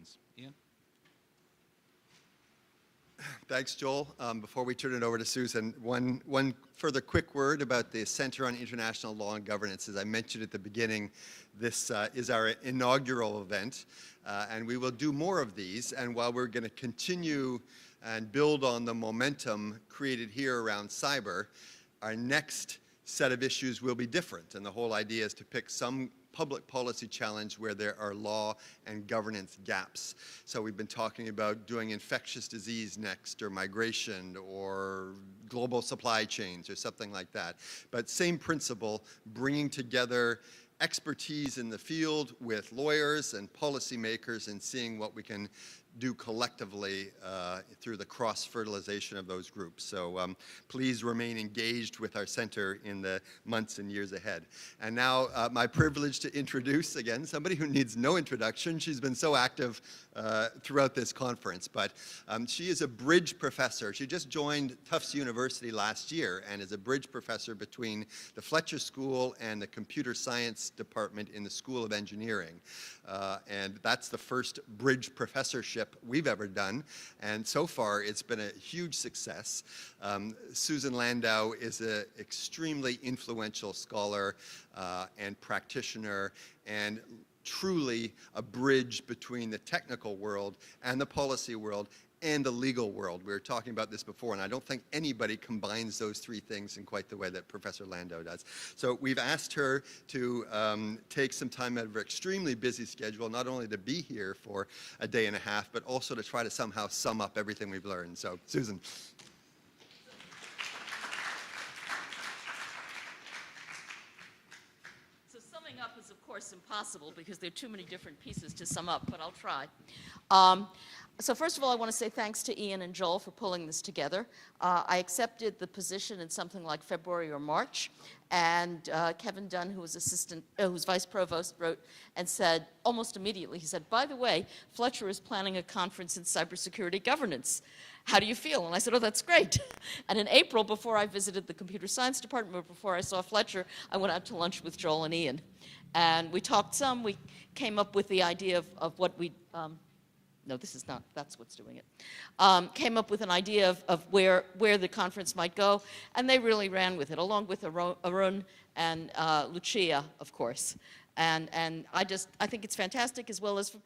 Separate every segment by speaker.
Speaker 1: hands. Ian?
Speaker 2: Thanks, Joel. Before we turn it over to Susan, one further quick word about the Center on International Law and Governance. As I mentioned at the beginning, this is our inaugural event, and we will do more of these. And while we're going to continue and build on the momentum created here around cyber, our next set of issues will be different. And the whole idea is to pick some public policy challenge where there are law and governance gaps. So we've been talking about doing infectious disease next, or migration, or global supply chains, or something like that. But same principle, bringing together expertise in the field with lawyers and policymakers and seeing what we can do collectively through the cross-fertilization of those groups. So please remain engaged with our center in the months and years ahead. And now my privilege to introduce, again, somebody who needs no introduction. She's been so active throughout this conference, but she is a bridge professor. She just joined Tufts University last year and is a bridge professor between the Fletcher School and the Computer Science Department in the School of Engineering. And that's the first bridge professorship we've ever done, and so far it's been a huge success. Susan Landau is an extremely influential scholar and practitioner, and truly a bridge between the technical world and the policy world and the legal world. We were talking about this before, and I don't think anybody combines those three things in quite the way that Professor Landau does. So we've asked her to take some time out of her extremely busy schedule, not only to be here for a day and a half, but also to try to somehow sum up everything we've learned. So, Susan.
Speaker 3: So summing up is, of course, impossible because there are too many different pieces to sum up, but I'll try. So first of all, I want to say thanks to Ian and Joel for pulling this together. I accepted the position in something like February or March, and Kevin Dunn, who was vice provost, wrote and said almost immediately, he said, by the way, Fletcher is planning a conference in cybersecurity governance. How do you feel? And I said, oh, that's great. And in April, before I visited the computer science department, or before I saw Fletcher, I went out to lunch with Joel and Ian. And we talked some. We came up with the idea of what we no, this is not, that's what's doing it. Came up with an idea of where the conference might go, and they really ran with it, along with Arun and Lucia, of course. And I think it's fantastic, as well as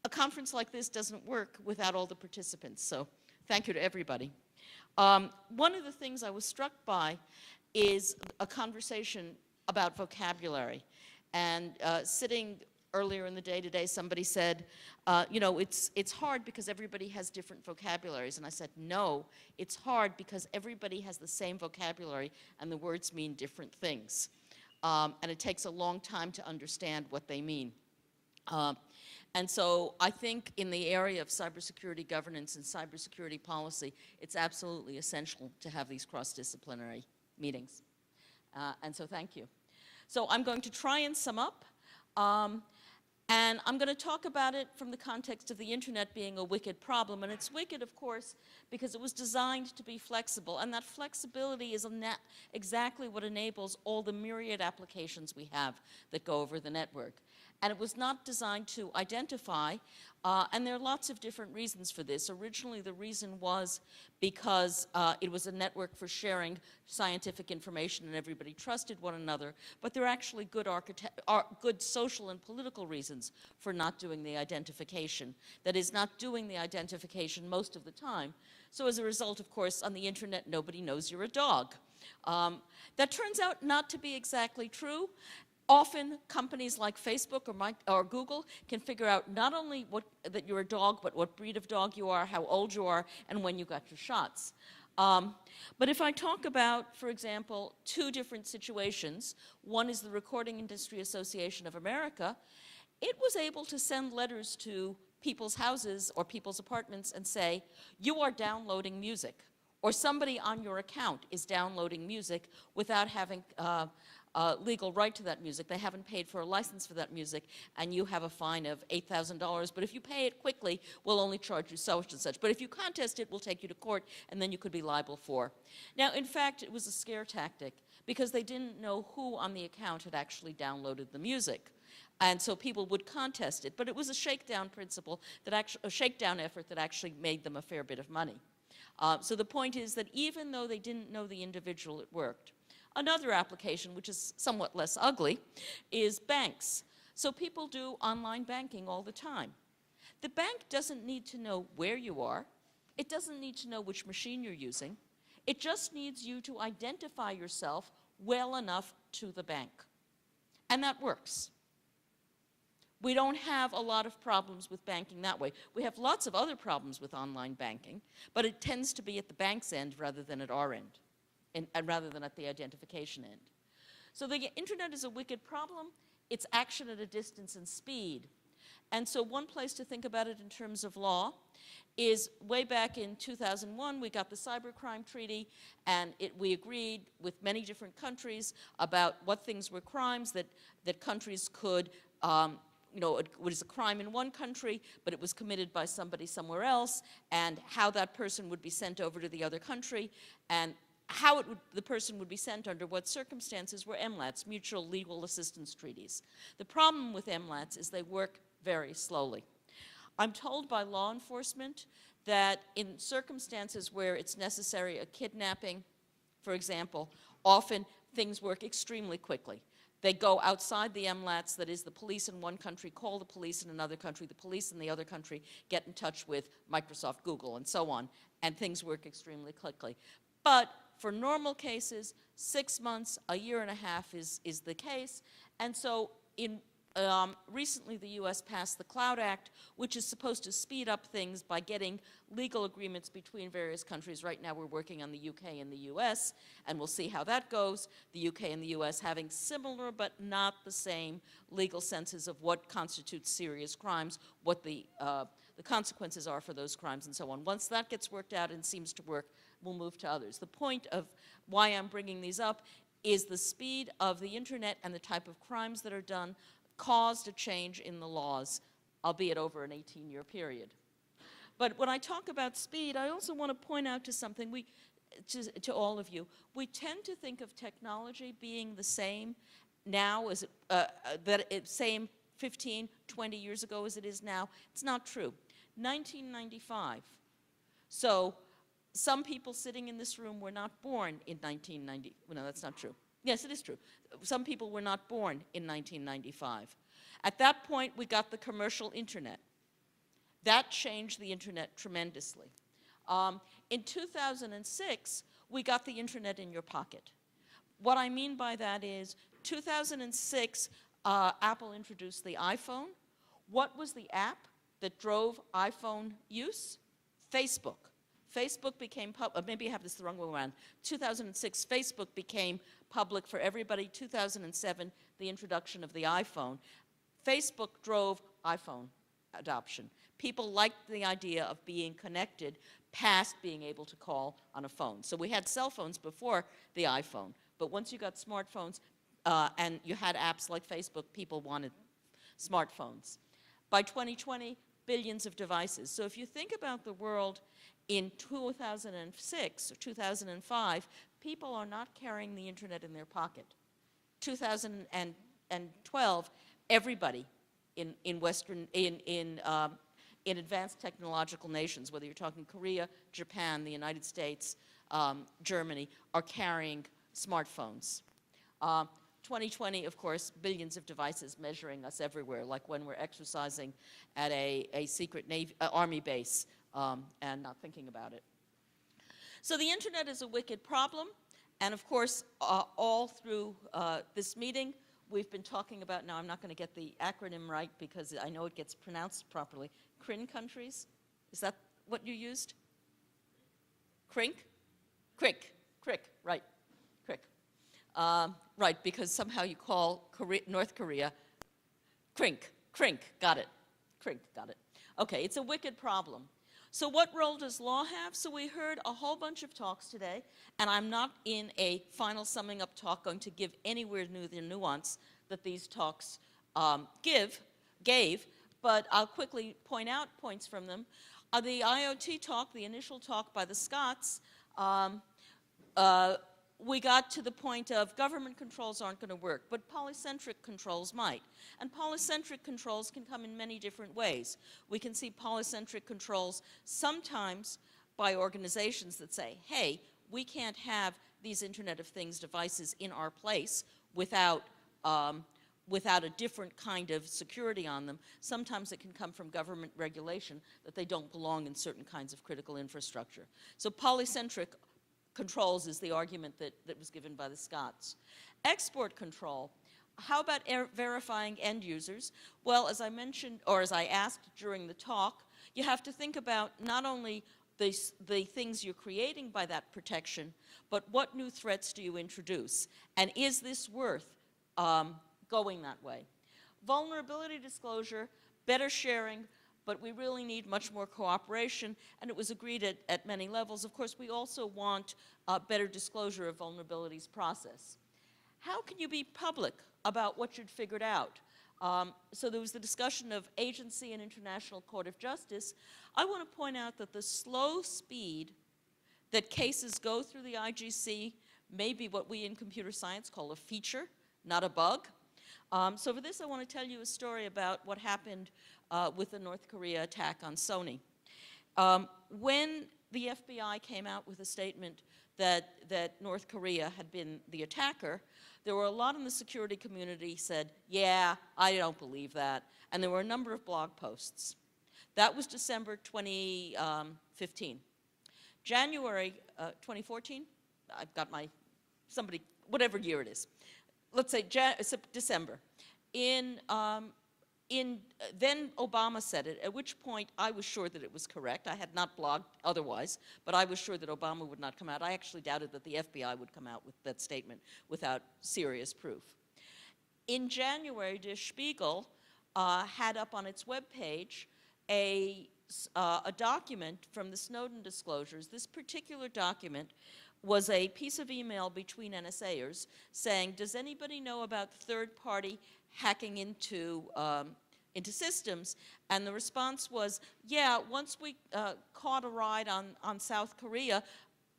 Speaker 3: a conference like this doesn't work without all the participants, so thank you to everybody. One of the things I was struck by is a conversation about vocabulary. And sitting earlier in the day today, somebody said, you know, it's hard because everybody has different vocabularies. And I said, no, it's hard because everybody has the same vocabulary and the words mean different things. And it takes a long time to understand what they mean. And so I think in the area of cybersecurity governance and cybersecurity policy, it's absolutely essential to have these cross-disciplinary meetings. And so thank you. So I'm going to try and sum up. And I'm going to talk about it from the context of the internet being a wicked problem. And it's wicked, of course, because it was designed to be flexible. And that flexibility is exactly what enables all the myriad applications we have that go over the network. And it was not designed to identify, and there are lots of different reasons for this. Originally, the reason was because it was a network for sharing scientific information and everybody trusted one another, but there are actually good social and political reasons for not doing the identification. That is, not doing the identification most of the time. So as a result, of course, on the internet, nobody knows you're a dog. That turns out not to be exactly true. Often, companies like Facebook or Google can figure out not only that you're a dog, but what breed of dog you are, how old you are, and when you got your shots. But if I talk about, for example, two different situations, one is the Recording Industry Association of America. It was able to send letters to people's houses or people's apartments and say, you are downloading music, or somebody on your account is downloading music without having legal right to that music. They haven't paid for a license for that music, and you have a fine of $8,000. But if you pay it quickly, we'll only charge you such and such. But if you contest it, we'll take you to court, and then you could be liable for. Now, in fact, it was a scare tactic because they didn't know who on the account had actually downloaded the music. And so people would contest it. But it was a shakedown principle, a shakedown effort that actually made them a fair bit of money. So the point is that even though they didn't know the individual, it worked. Another application, which is somewhat less ugly, is banks. So people do online banking all the time. The bank doesn't need to know where you are. It doesn't need to know which machine you're using. It just needs you to identify yourself well enough to the bank. And that works. We don't have a lot of problems with banking that way. We have lots of other problems with online banking, but it tends to be at the bank's end rather than at our end, and rather than at the identification end. So the internet is a wicked problem. It's action at a distance and speed. And so one place to think about it in terms of law is way back in 2001, we got the Cybercrime Treaty, and we agreed with many different countries about what things were crimes that countries could, you know, it was a crime in one country, but it was committed by somebody somewhere else, and how that person would be sent over to the other country, and how the person would be sent under what circumstances were MLATs, Mutual Legal Assistance Treaties. The problem with MLATs is they work very slowly. I'm told by law enforcement that in circumstances where it's necessary, a kidnapping, for example, often things work extremely quickly. They go outside the MLATs, that is, the police in one country call the police in another country, the police in the other country get in touch with Microsoft, Google, and so on, and things work extremely quickly. But for normal cases, 6 months, a year and a half is the case, and so recently the U.S. passed the Cloud Act, which is supposed to speed up things by getting legal agreements between various countries. Right now we're working on the UK and the U.S., and we'll see how that goes. The UK and the U.S. having similar but not the same legal senses of what constitutes serious crimes, what the consequences are for those crimes, and so on. Once that gets worked out and seems to work, we'll move to others. The point of why I'm bringing these up is the speed of the internet and the type of crimes that are done caused a change in the laws, albeit over an 18-year period. But when I talk about speed, I also want to point out to something to all of you. We tend to think of technology being the same now as same 15, 20 years ago as it is now. It's not true. 1995. So some people sitting in this room were not born in 1990. Well, no, that's not true. Yes, it is true. Some people were not born in 1995. At that point, we got the commercial internet. That changed the internet tremendously. In 2006, we got the internet in your pocket. What I mean by that is, 2006, Apple introduced the iPhone. What was the app that drove iPhone use? Facebook. Facebook became public, maybe I have this the wrong way around. 2006, Facebook became public for everybody. 2007, the introduction of the iPhone. Facebook drove iPhone adoption. People liked the idea of being connected past being able to call on a phone. So we had cell phones before the iPhone, but once you got smartphones and you had apps like Facebook, people wanted smartphones. By 2020, billions of devices. So if you think about the world in 2006 or 2005, people are not carrying the internet in their pocket. 2012, everybody in advanced technological nations, whether you're talking Korea, Japan, the United States, Germany, are carrying smartphones. 2020, of course, billions of devices measuring us everywhere, like when we're exercising at a secret army base and not thinking about it. So the internet is a wicked problem, and of course, all through this meeting, we've been talking about, now I'm not going to get the acronym right because I know it gets pronounced properly, CRIN countries. Is that what you used? CRINC? CRIC, right, CRIC. Right, because somehow you call North Korea CRINC, got it, CRINC, got it. Okay, it's a wicked problem. So what role does law have? So we heard a whole bunch of talks today, and I'm not in a final summing up talk going to give anywhere near the nuance that these talks gave, but I'll quickly point out points from them. The IoT talk, the initial talk by the Scots, we got to the point of government controls aren't going to work, but polycentric controls might. And polycentric controls can come in many different ways. We can see polycentric controls sometimes by organizations that say, hey, we can't have these Internet of Things devices in our place without a different kind of security on them. Sometimes it can come from government regulation that they don't belong in certain kinds of critical infrastructure. So polycentric controls is the argument that was given by the Scots. Export control, how about verifying end users? Well, as I mentioned, or as I asked during the talk, you have to think about not only the things you're creating by that protection, but what new threats do you introduce? And is this worth going that way? Vulnerability disclosure, better sharing, but we really need much more cooperation, and it was agreed at many levels. Of course, we also want better disclosure of vulnerabilities process. How can you be public about what you'd figured out? So there was the discussion of agency and International Court of Justice. I want to point out that the slow speed that cases go through the IGC may be what we in computer science call a feature, not a bug. So for this, I want to tell you a story about what happened with the North Korea attack on Sony. When the FBI came out with a statement that North Korea had been the attacker, there were a lot in the security community said, yeah, I don't believe that. And there were a number of blog posts. That was December 2015. January 2014, I've got my, somebody, whatever year it is. Let's say December. Then Obama said it, at which point I was sure that it was correct. I had not blogged otherwise, but I was sure that Obama would not come out. I actually doubted that the FBI would come out with that statement without serious proof. In January, Der Spiegel had up on its webpage a document from the Snowden disclosures. This particular document was a piece of email between NSAers saying, does anybody know about third-party hacking into systems? And the response was, yeah, once we caught a ride on South Korea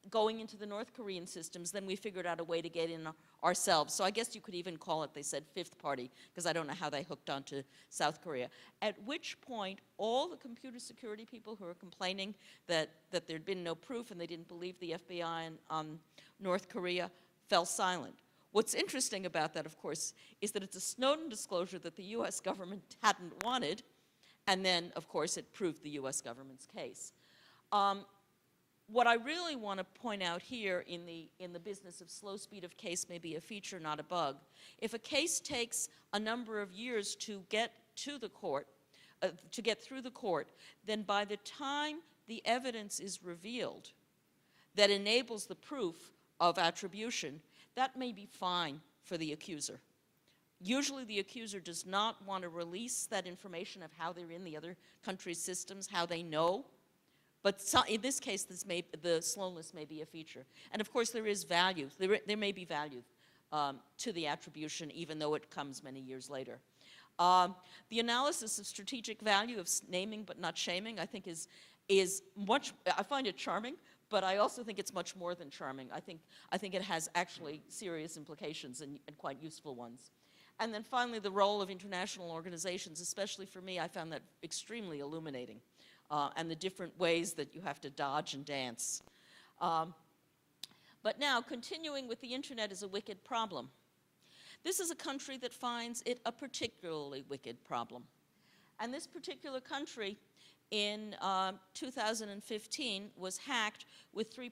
Speaker 3: going into the North Korean systems, then we figured out a way to get in ourselves. So I guess you could even call it, they said, fifth party, because I don't know how they hooked onto South Korea. At which point, all the computer security people who were complaining that there'd been no proof and they didn't believe the FBI on North Korea fell silent. What's interesting about that, of course, is that it's a Snowden disclosure that the US government hadn't wanted, and then, of course, it proved the US government's case. What I really want to point out here in the business of slow speed of case may be a feature, not a bug. If a case takes a number of years to get to the court, to get through the court, then by the time the evidence is revealed that enables the proof of attribution, that may be fine for the accuser. Usually the accuser does not want to release that information of how they're in the other country's systems, how they know. But in this case, the slowness may be a feature. And of course, there is value. There may be value to the attribution, even though it comes many years later. The analysis of strategic value of naming but not shaming, I think is much, I find it charming, but I also think it's much more than charming. I think it has actually serious implications and quite useful ones. And then finally, the role of international organizations, especially for me, I found that extremely illuminating. And the different ways that you have to dodge and dance. But now, continuing with the internet is a wicked problem. This is a country that finds it a particularly wicked problem. And this particular country in 2015 was hacked with three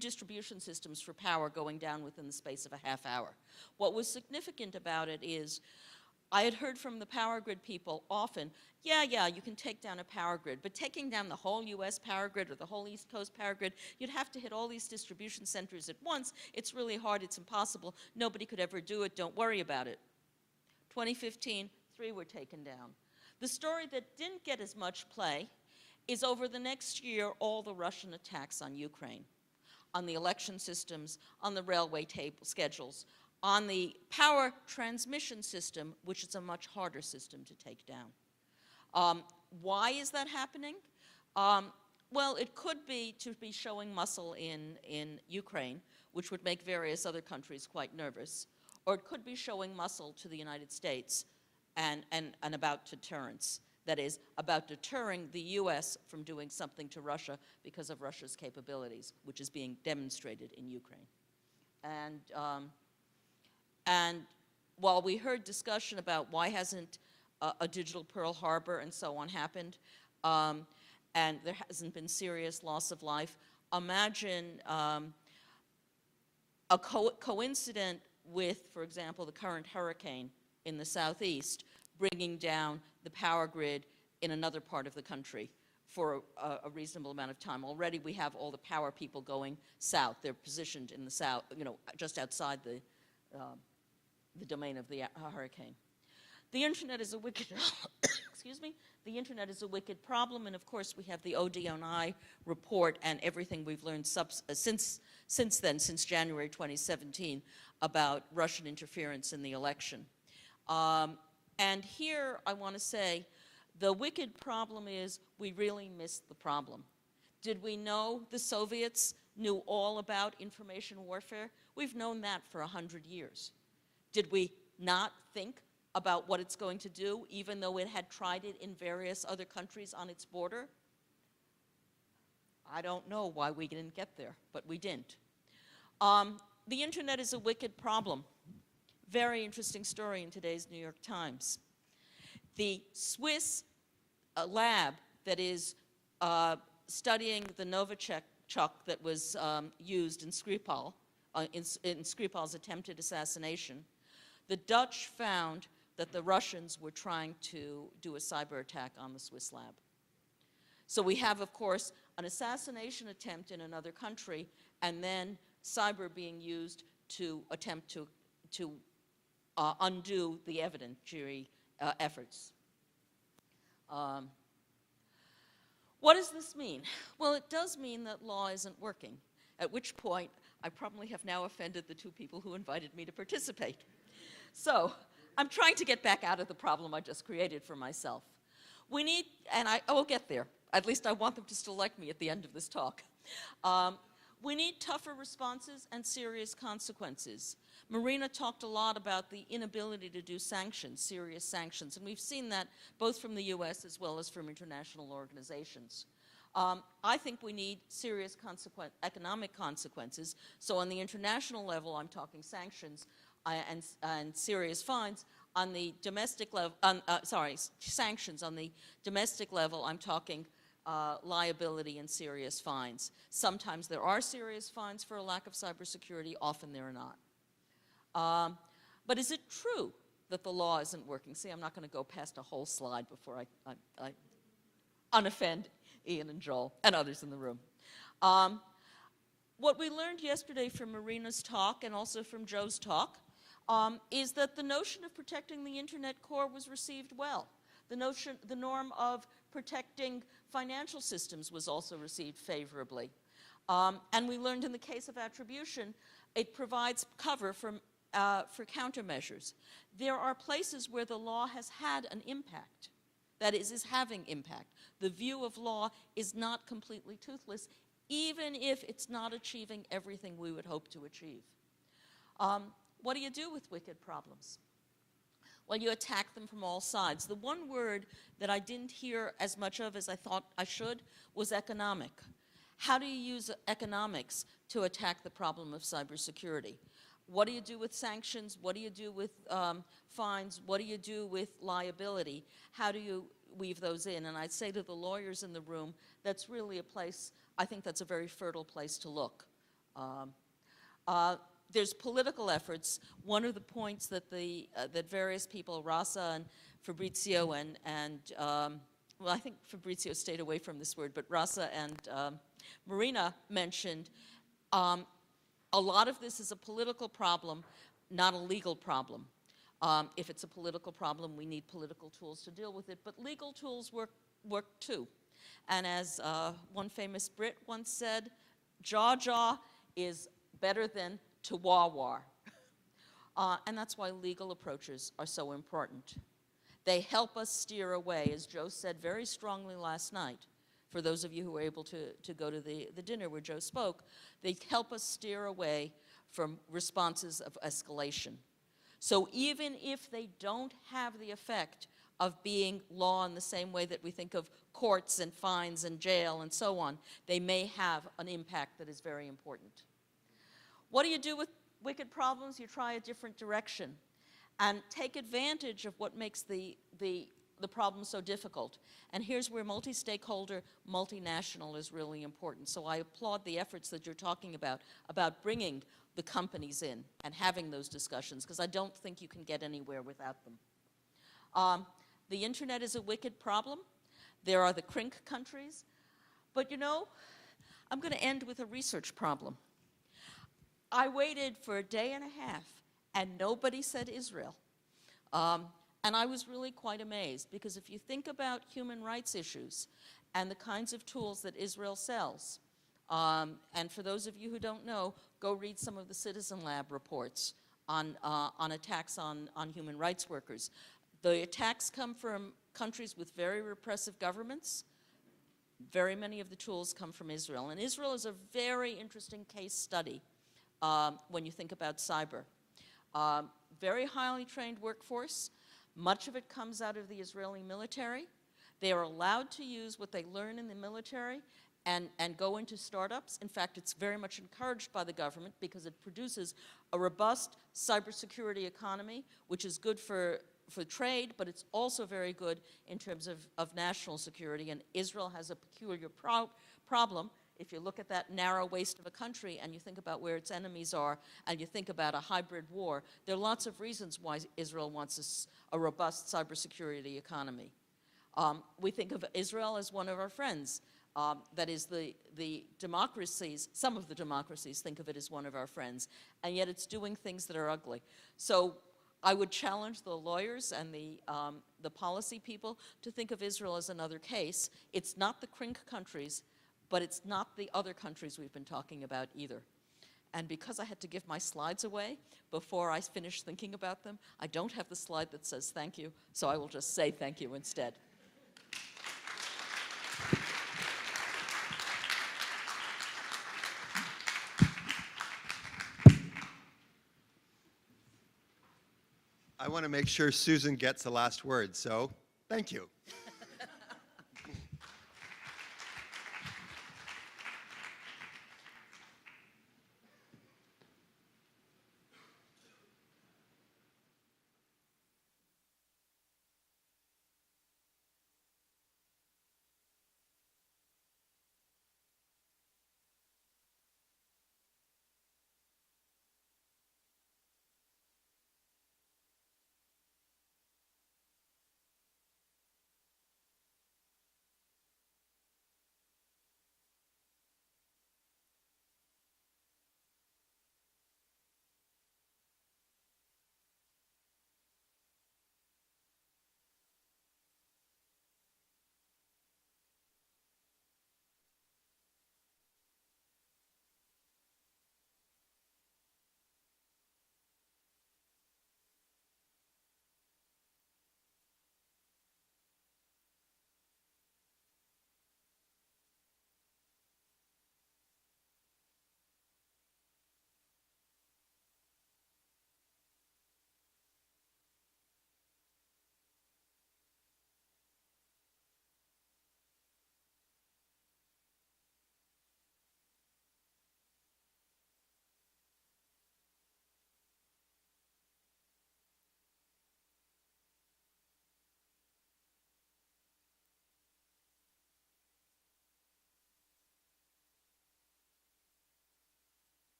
Speaker 3: distribution systems for power going down within the space of a half hour. What was significant about it is I had heard from the power grid people often, yeah, you can take down a power grid, but taking down the whole US power grid or the whole East Coast power grid, you'd have to hit all these distribution centers at once. It's really hard, it's impossible. Nobody could ever do it, don't worry about it. 2015, 3 were taken down. The story that didn't get as much play is over the next year, all the Russian attacks on Ukraine, on the election systems, on the railway schedules, on the power transmission system, which is a much harder system to take down. Why is that happening? Well, it could be to be showing muscle in Ukraine, which would make various other countries quite nervous, or it could be showing muscle to the United States and about deterrence. That is, about deterring the U.S. from doing something to Russia because of Russia's capabilities, which is being demonstrated in Ukraine. And while we heard discussion about why hasn't a digital Pearl Harbor and so on happened, and there hasn't been serious loss of life, imagine a coincident with, for example, the current hurricane in the southeast, bringing down the power grid in another part of the country for a reasonable amount of time. Already we have all the power people going south. They're positioned in the south, just outside the domain of the hurricane. The internet is a wicked, excuse me, the internet is a wicked problem, and of course we have the ODNI report and everything we've learned since then, since January 2017, about Russian interference in the election. And here I want to say, the wicked problem is we really missed the problem. Did we know the Soviets knew all about information warfare? We've known that for 100 years. Did we not think about what it's going to do, even though it had tried it in various other countries on its border? I don't know why we didn't get there, but we didn't. The internet is a wicked problem. Very interesting story in today's New York Times. The Swiss lab that is studying the Novichok that was used in Skripal, in Skripal's attempted assassination, the Dutch found that the Russians were trying to do a cyber attack on the Swiss lab. So we have, of course, an assassination attempt in another country, and then cyber being used to attempt to undo the evidentiary efforts. What does this mean? Well, it does mean that law isn't working, at which point I probably have now offended the two people who invited me to participate. So I'm trying to get back out of the problem I just created for myself. We need, and I will get there, at least I want them to still like me at the end of this talk. We need tougher responses and serious consequences. Marina talked a lot about the inability to do sanctions, serious sanctions, and we've seen that both from the US as well as from international organizations. I think we need serious economic consequences. So on the international level, I'm talking sanctions and serious fines. On the domestic level, sanctions. On the domestic level, I'm talking liability and serious fines. Sometimes there are serious fines for a lack of cybersecurity, often there are not. But is it true that the law isn't working? See, I'm not going to go past a whole slide before I unoffend Ian and Joel and others in the room. What we learned yesterday from Marina's talk and also from Joe's talk is that the notion of protecting the internet core was received well. The norm of protecting financial systems was also received favorably. And we learned in the case of attribution, it provides cover for countermeasures. There are places where the law has had an impact, that is having impact. The view of law is not completely toothless, even if it's not achieving everything we would hope to achieve. What do you do with wicked problems? Well, you attack them from all sides. The one word that I didn't hear as much of as I thought I should was economic. How do you use economics to attack the problem of cybersecurity? What do you do with sanctions? What do you do with fines? What do you do with liability? How do you weave those in? And I'd say to the lawyers in the room, that's really a place, I think that's a very fertile place to look. There's political efforts. One of the points that that various people, Rasa and Fabrizio and well, I think Fabrizio stayed away from this word, but Rasa and Marina mentioned, a lot of this is a political problem, not a legal problem. If it's a political problem, we need political tools to deal with it, but legal tools work too. And as one famous Brit once said, jaw is better than to wah-wah. And that's why legal approaches are so important. They help us steer away, as Joe said very strongly last night, for those of you who were able to go to the dinner where Joe spoke, they help us steer away from responses of escalation. So even if they don't have the effect of being law in the same way that we think of courts and fines and jail and so on, they may have an impact that is very important. What do you do with wicked problems? You try a different direction and take advantage of what makes the problem so difficult. And here's where multi-stakeholder, multinational is really important. So I applaud the efforts that you're talking about bringing the companies in and having those discussions, because I don't think you can get anywhere without them. The internet is a wicked problem. There are the CRINC countries. But you know, I'm going to end with a research problem. I waited for a day and a half, and nobody said Israel. And I was really quite amazed, because if you think about human rights issues and the kinds of tools that Israel sells, and for those of you who don't know, go read some of the Citizen Lab reports on attacks on human rights workers. The attacks come from countries with very repressive governments. Very many of the tools come from Israel. And Israel is a very interesting case study when you think about cyber. Very highly trained workforce. Much of it comes out of the Israeli military. They are allowed to use what they learn in the military and go into startups. In fact, it's very much encouraged by the government because it produces a robust cybersecurity economy, which is good for trade, but it's also very good in terms of national security. And Israel has a peculiar problem. If you look at that narrow waist of a country and you think about where its enemies are and you think about a hybrid war, there are lots of reasons why Israel wants a robust cybersecurity economy. We think of Israel as one of our friends. That is, the democracies, some of the democracies think of it as one of our friends, and yet it's doing things that are ugly. So I would challenge the lawyers and the policy people to think of Israel as another case. It's not the CRINC countries, but it's not the other countries we've been talking about either. And because I had to give my slides away before I finished thinking about them, I don't have the slide that says thank you, so I will just say thank you instead.
Speaker 2: I want to make sure Susan gets the last word, so thank you.